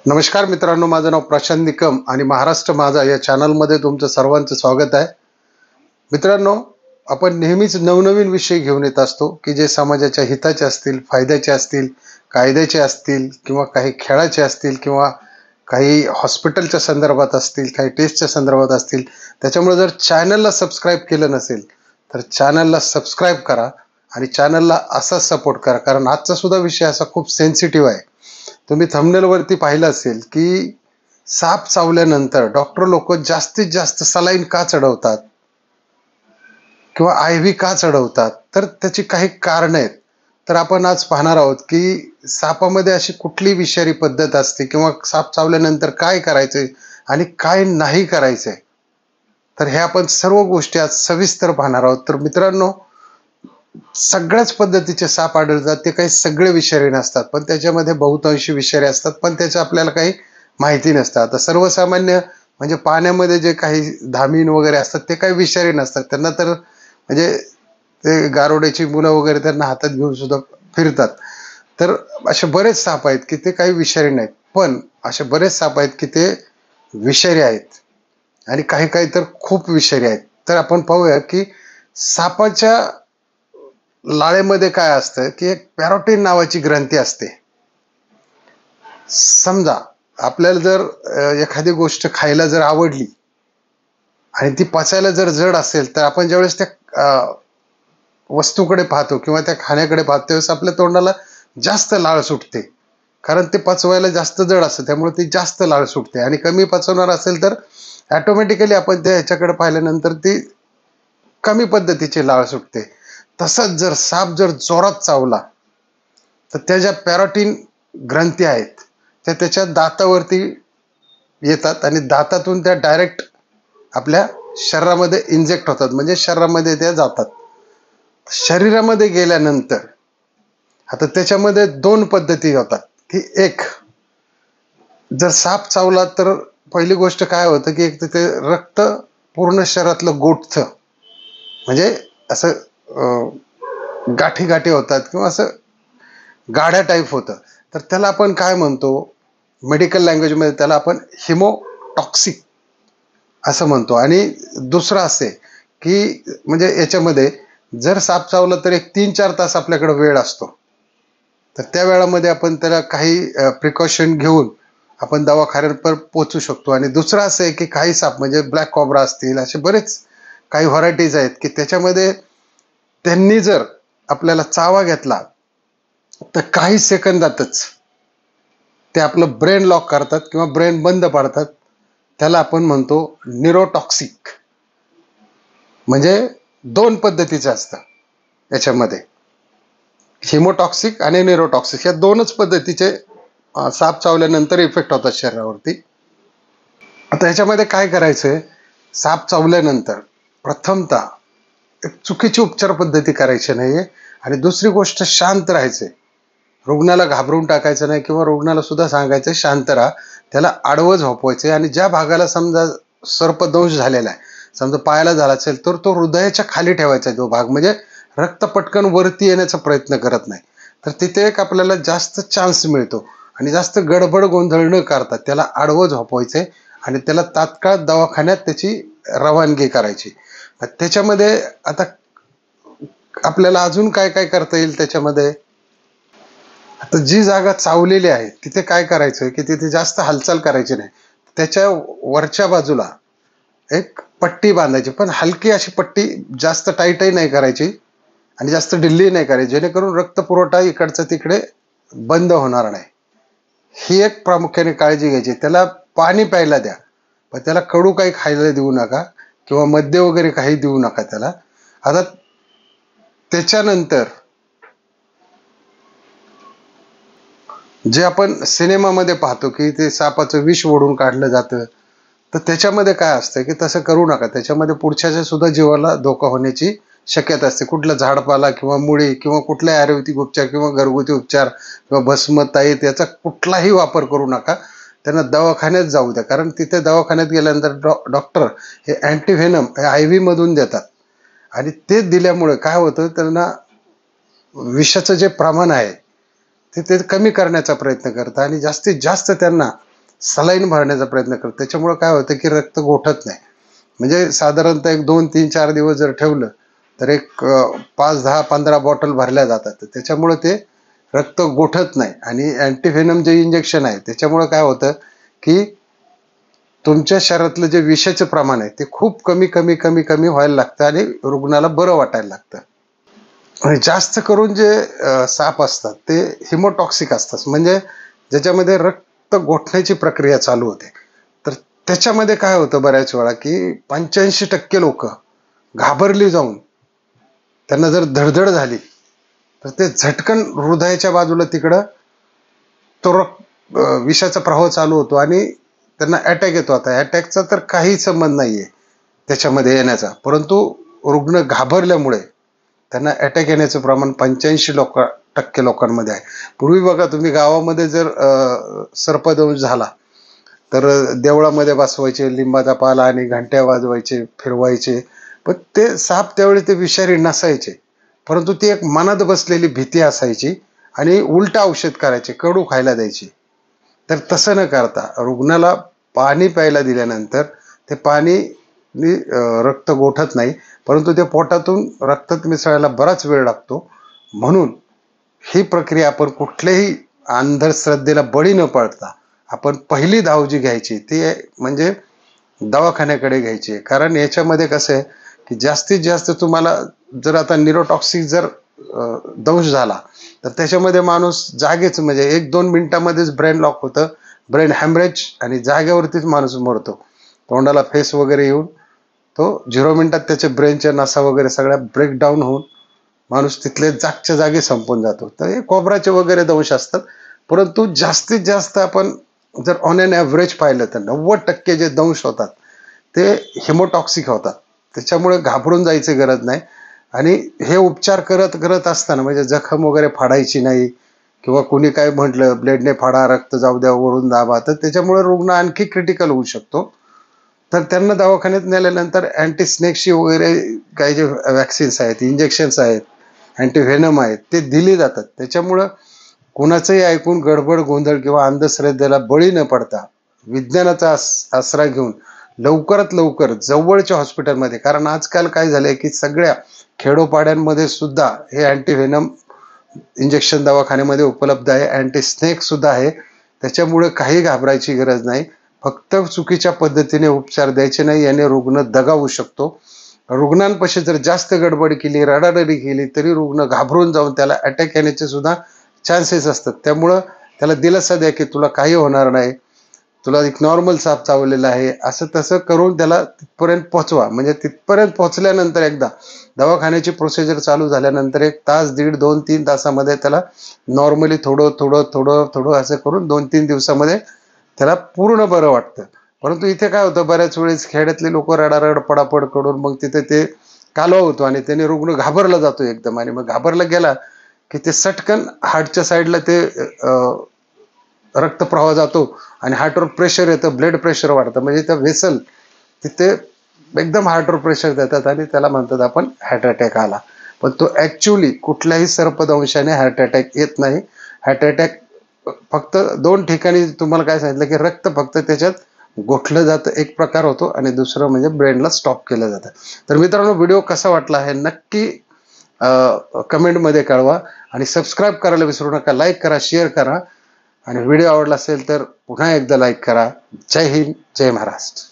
नमस्कार मित्रांनो, माझं नाव प्रशांत निकम आणि महाराष्ट्र माझा या चॅनलमध्ये तुमचं सर्वांचं स्वागत आहे. मित्रांनो, आपण नेहमीच नवनवीन विषय घेऊन येत असतो की जे समाजाच्या हिताचे असतील, फायद्याचे असतील, कायद्याचे असतील किंवा काही खेळाचे असतील किंवा काही हॉस्पिटलच्या संदर्भात असतील, काही टेस्टच्या संदर्भात असतील. त्याच्यामुळे जर चॅनलला सबस्क्राईब केलं नसेल तर चॅनलला सबस्क्राईब करा आणि चॅनलला असाच सपोर्ट करा, कारण आजचा सुद्धा विषय असा खूप सेन्सिटिव्ह आहे. तुम्ही थंबनेलवरती पाहिलं असेल की साप चावल्यानंतर डॉक्टर लोक जास्तीत जास्त सलाईन का चढवतात किंवा आय व्ही का चढवतात, तर त्याची काही कारण आहेत. तर आपण आज पाहणार आहोत की सापामध्ये अशी कुठली विषारी पद्धत असते किंवा साप चावल्यानंतर काय करायचंय आणि काय नाही करायचंय. तर हे आपण सर्व गोष्टी आज सविस्तर पाहणार आहोत. तर मित्रांनो, सगळ्याच पद्धतीचे साप आढळतात. ते काही सगळे विषारी नसतात, पण त्याच्यामध्ये बहुतांशी विषारी असतात, पण त्याचं आपल्याला काही माहिती नसतं. आता सर्वसामान्य म्हणजे पाण्यामध्ये जे काही धामीन वगैरे असतात ते काही विषारी नसतात. त्यांना तर म्हणजे ते गारोड्याची मुलं वगैरे त्यांना हातात घेऊन सुद्धा फिरतात. तर असे बरेच साप आहेत की ते काही विषारी नाहीत, पण असे बरेच साप आहेत की ते विषारी आहेत आणि काही काही तर खूप विषारी आहेत. तर आपण पाहूया की सापाच्या लाळेमध्ये काय असतं की एक पॅरोटीन नावाची ग्रंथी असते. समजा आपल्याला जर एखादी गोष्ट खायला जर आवडली आणि ती पचायला जर जड असेल, तर आपण ज्यावेळेस त्या वस्तूकडे पाहतो किंवा त्या खाण्याकडे पाहतो त्यावेळेस आपल्या तोंडाला जास्त लाळ सुटते, कारण ते पचवायला जास्त जड असतं, त्यामुळे ती जास्त लाळ सुटते. आणि कमी पचवणार असेल तर ऑटोमॅटिकली आपण त्या ह्याच्याकडे पाहिल्यानंतर ती कमी पद्धतीची लाळ सुटते. तसंच जर साप जर जोरात चावला तर त्या ज्या पॅरोटीन ग्रंथी आहेत त्या त्याच्या दातावरती येतात आणि दातातून त्या डायरेक्ट आपल्या शरीरामध्ये इंजेक्ट होतात, म्हणजे शरीरामध्ये त्या जातात. शरीरामध्ये गेल्यानंतर आता त्याच्यामध्ये दोन पद्धती होतात. की एक, जर साप चावला तर पहिली गोष्ट काय होतं की एक तर ते रक्त पूर्ण शरीरातलं गोठतं, म्हणजे असं गाठी गाठी होतात किंवा असं गाड्या टाईप होतं. तर त्याला आपण काय म्हणतो, मेडिकल लँग्वेजमध्ये त्याला आपण हिमोटॉक्सिक असं म्हणतो. आणि दुसरं असे की म्हणजे याच्यामध्ये जर साप चावला तर एक 3-4 तास आपल्याकडे वेळ असतो. तर त्या वेळामध्ये आपण त्याला काही प्रिकॉशन घेऊन आपण दवाखान्यावर पोहोचू शकतो. आणि दुसरं असं आहे की काही साप म्हणजे ब्लॅक कॉब्रा असतील, असे बरेच काही व्हरायटीज आहेत की त्याच्यामध्ये त्यांनी जर आपल्याला चावा घेतला तर काही सेकंदातच ते आपलं ब्रेन लॉक करतात किंवा ब्रेन बंद पाडतात. त्याला आपण म्हणतो न्यूरोटॉक्सिक. म्हणजे दोन पद्धतीचं असतं याच्यामध्ये, हिमोटॉक्सिक आणि न्यूरोटॉक्सिक, या दोनच पद्धतीचे साप चावल्यानंतर इफेक्ट होतात शरीरावरती. आता याच्यामध्ये काय करायचंय, साप चावल्यानंतर प्रथमतः एक चुकीची उपचार पद्धती करायची नाहीये आणि दुसरी गोष्ट शांत राहायचंय. रुग्णाला घाबरून टाकायचं नाही किंवा रुग्णाला सुद्धा सांगायचं शांत राहा. त्याला आडवं झोपवायचं आणि ज्या भागाला समजा सर्पदंश झालेला आहे, समजा पायाला झाला असेल तर तो हृदयाच्या खाली ठेवायचा तो भाग, म्हणजे रक्त पटकन वरती येण्याचा प्रयत्न करत नाही. तर तिथे एक आपल्याला जास्त चान्स मिळतो आणि जास्त गडबड गोंधळ न करता त्याला आडवं झोपवायचंय आणि त्याला तात्काळ दवाखान्यात त्याची रवानगी करायची. त्याच्यामध्ये आता आपल्याला अजून काय काय करता येईल त्याच्यामध्ये. आता जी जागा चावलेली आहे तिथे काय करायचं की तिथे जास्त हालचाल करायची नाही. त्याच्या वरच्या बाजूला एक पट्टी बांधायची, पण हलकी अशी पट्टी, जास्त टाईटही नाही करायची आणि जास्त ढिल्ली नाही करायची, जेणेकरून रक्त पुरवठा इकडचा तिकडे बंद होणार नाही. ही एक प्रामुख्याने काळजी घ्यायची. त्याला पाणी प्यायला द्या, पण त्याला कडू काही खायला देऊ नका किंवा मद्य वगैरे काही देऊ नका त्याला. आता त्याच्यानंतर जे आपण सिनेमामध्ये पाहतो की ते सापाचं विष ओढून काढलं जातं, तर त्याच्यामध्ये काय असतं की तसं करू नका. त्याच्यामध्ये पुढच्याच्या सुद्धा जीवाला धोका होण्याची शक्यता असते. कुठला झाडपाला किंवा मुळी किंवा कुठलाही आयुर्वेदिक उपचार किंवा घरगुती उपचार किंवा भस्म ताईत याचा कुठलाही वापर करू नका. त्यांना दवाखान्यात जाऊ द्या, कारण तिथे दवाखान्यात गेल्यानंतर डॉक्टर हे अँटीव्हेनम हे आय व्ही मधून देतात आणि ते दिल्यामुळे काय होतं, त्यांना विषाचं जे प्रमाण आहे ते ते कमी करण्याचा प्रयत्न करतात आणि जास्तीत जास्त त्यांना सलाईन भरण्याचा प्रयत्न करतो. त्याच्यामुळे काय होतं की रक्त गोठत नाही. म्हणजे साधारणतः एक 2-3-4 दिवस जर ठेवलं तर एक 5, 10, 15 बॉटल भरल्या जातात. तर त्याच्यामुळे ते रक्त गोठत नाही. आणि अँटीव्हेनम जे इंजेक्शन आहे त्याच्यामुळे काय होतं की तुमच्या शरीरातलं जे विषाचं प्रमाण आहे ते खूप कमी कमी कमी कमी व्हायला लागतं आणि रुग्णाला बरं वाटायला लागतं. आणि जास्त करून जे साप असतात ते हिमोटॉक्सिक असतात, म्हणजे ज्याच्यामध्ये रक्त गोठण्याची प्रक्रिया चालू होते. तर त्याच्यामध्ये काय होतं बऱ्याच वेळा की 85% लोक घाबरली जाऊन त्यांना जर धडधड झाली तर ते झटकन हृदयाच्या बाजूला तिकडं तो विषाचा प्रवाह चालू होतो आणि त्यांना अटॅक येतो. आता अटॅकचा तर काही संबंध नाहीये त्याच्यामध्ये येण्याचा, परंतु रुग्ण घाबरल्यामुळे त्यांना अटॅक येण्याचं प्रमाण 85% लोकांमध्ये आहे. पूर्वी बघा तुम्ही गावामध्ये जर सर्पदंश झाला तर देवळामध्ये बसवायचे, लिंबाचा पाला आणि घंट्या वाजवायचे, फिरवायचे, पण ते साप त्यावेळी ते विषारी नसायचे, परंतु ती एक मनात बसलेली भीती असायची आणि उलट औषध करायचे, कडू खायला द्यायची. तर तसं न करता रुग्णाला पाणी प्यायला दिल्यानंतर ते पाणी रक्त गोठत नाही, परंतु ते पोटातून रक्तात मिसळायला बराच वेळ लागतो. म्हणून ही प्रक्रिया आपण कुठल्याही अंधश्रद्धेला बळी न पडता आपण पहिली धाव जी घ्यायची ती म्हणजे दवाखान्याकडे घ्यायची. कारण याच्यामध्ये कसं आहे की जास्तीत जास्त तुम्हाला जर आता न्यूरोटॉक्सिक जर दंश झाला तर त्याच्यामध्ये माणूस जागेच म्हणजे 1-2 मिनिटामध्येच ब्रेन लॉक होतं, ब्रेन हॅमरेज, आणि जागेवरतीच माणूस मरतो. तोंडाला फेस वगैरे येऊन तो 0 मिनिटात त्याच्या ब्रेनच्या नसा वगैरे सगळ्या ब्रेकडाऊन होऊन माणूस तिथले जागच्या जागी संपून जातो. तर हे कोबराचे वगैरे दंश असतात. परंतु जास्तीत जास्त आपण जर ऑन एन ॲव्हरेज पाहिलं तर 90% जे दंश होतात ते हिमोटॉक्सिक होतात. त्याच्यामुळे घाबरून जायची गरज नाही. आणि हे उपचार करत करत असताना म्हणजे जखम वगैरे फाडायची नाही, किंवा कोणी काय म्हटलं ब्लेडने फाडा, रक्त जाऊ द्या, वरून दाबा, तर त्याच्यामुळे रुग्ण आणखी क्रिटिकल होऊ शकतो. तर त्यांना दवाखान्यात नेल्यानंतर अँटी स्नेकची वगैरे काही जे वॅक्सिन्स आहेत, इंजेक्शन्स आहेत, अँटीव्हेनम आहेत, ते दिली जातात. त्याच्यामुळं कोणाचंही ऐकून गडबड गोंधळ किंवा अंधश्रद्धेला बळी न पडता विज्ञानाचा आसरा घेऊन लवकरात लवकर जवळच्या हॉस्पिटलमध्ये, कारण आजकाल काय झालंय की सगळ्या खेडोपाड्यांमध्ये सुद्धा हे अँटीव्हेनम इंजेक्शन दवाखान्यामध्ये उपलब्ध आहे, अँटी स्नेक सुद्धा आहे. त्याच्यामुळे काही घाबरायची गरज नाही. फक्त चुकीच्या पद्धतीने उपचार द्यायचे नाही, याने रुग्ण दगावू शकतो. रुग्णांपाशी जर जास्त गडबड केली, रडारडी केली तरी रुग्ण घाबरून जाऊन त्याला अटॅक येण्याचे सुद्धा चान्सेस असतात. त्यामुळं त्याला दिलासा द्या की तुला काही होणार नाही, तुला एक नॉर्मल साप चावलेला आहे, असं तसं करून त्याला तिथपर्यंत पोहोचवा. म्हणजे तिथपर्यंत पोहोचल्यानंतर एकदा दवाखान्याची प्रोसिजर चालू झाल्यानंतर 1 तास, दीड, 2-3 तासामध्ये त्याला नॉर्मली थोडं थोडं थोडं थोडं असं करून 2-3 दिवसामध्ये त्याला पूर्ण बरं वाटतं. परंतु इथे काय होतं, बऱ्याच वेळेस खेड्यातले लोक रडारड पडापड करून मग तिथे ते कालवा होतो आणि त्याने रुग्ण घाबरला जातो एकदम. आणि मग घाबरला गेला की ते सटकन हार्टच्या साईडला ते रक्तप्रवाह जातो आणि हार्टवर प्रेशर येतं, ब्लड प्रेशर वाढतं, म्हणजे त्या व्हेसल तिथे एकदम हार्टवर प्रेशर देतात आणि त्याला म्हणतात आपण हार्ट अटॅक आला. पण तो ॲक्च्युली कुठल्याही सर्पदंशाने हार्ट अटॅक येत नाही. हार्ट अटॅक फक्त 2 ठिकाणी तुम्हाला काय सांगितलं की रक्त फक्त त्याच्यात गोठलं जातं, एक प्रकार होतो, आणि दुसरं म्हणजे ब्रेनला स्टॉप केलं जातं. तर मित्रांनो, व्हिडिओ कसा वाटला हे नक्की कमेंटमध्ये कळवा आणि सबस्क्राईब करायला विसरू नका. लाईक करा, शेअर करा, आणि व्हिडिओ आवडला असेल तर पुन्हा एकदा लाईक करा. जय हिंद, जय महाराष्ट्र.